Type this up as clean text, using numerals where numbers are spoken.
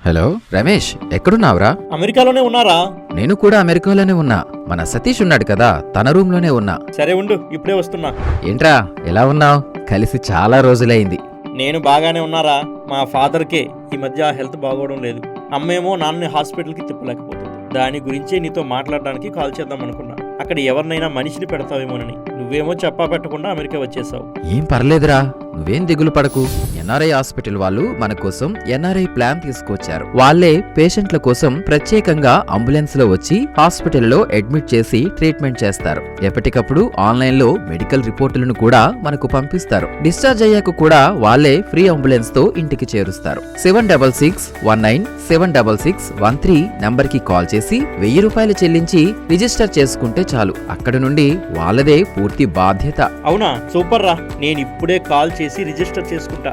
Hello Ramesh, ఎక్కడున్నావురా? అమెరికాలోనే ఉన్నారా? నేను కూడా అమెరికాలోనే ఉన్నా. మన సతీష్ ఉన్నాడు కదా, తన రూమ్ లోనే ఉన్నా. సరే ఉండు, ఇప్పుడే వస్తున్నా. ఏంట్రా, ఎలా ఉన్నావు? కలిసి చాలా రోజులైంది. నేను బాగానే ఉన్నారా. మా ఫాదర్కే ఈ మధ్య హెల్త్ బాగోవడం లేదు. అమ్మేమో నాన్నని హాస్పిటల్కి తిప్పలేకపోతుంది. దాని గురించే నీతో మాట్లాడడానికి కాల్ చేద్దాం అనుకున్నా. అక్కడ ఎవరినైనా మనిషిని పెడతావేమోనని. నువ్వేమో చెప్పా పెట్టకుండా అమెరికా వచ్చేసావు. ఏం పర్లేదురా, నువ్వేం దిగులు పడకు. ఎన్ఆర్ఐ హాస్పిటల్ వాళ్ళు మన కోసం ఎన్ఆర్ఐ ప్లాన్ తీసుకొచ్చారు. వాళ్ళే పేషెంట్ల కోసం ప్రత్యేకంగా అంబులెన్స్ లో వచ్చి హాస్పిటల్లో అడ్మిట్ చేసి ట్రీట్మెంట్ చేస్తారు. ఎప్పటికప్పుడు ఆన్లైన్ లో మెడికల్ రిపోర్టులను కూడా మనకు పంపిస్తారు. డిశ్చార్జ్ అయ్యాక కూడా వాళ్ళే ఫ్రీ అంబులెన్స్ తో ఇంటికి చేరుస్తారు. 7661976613 నంబర్ కి కాల్ చేసి 1000 రూపాయలు చెల్లించి రిజిస్టర్ చేసుకుంటే చాలు. అక్కడ నుండి వాళ్ళదే పూర్తి బాధ్యత. అవునా, సూపర్ రా. నేను ఇప్పుడే కాల్ చేసి రిజిస్టర్ చేసుకుంటా.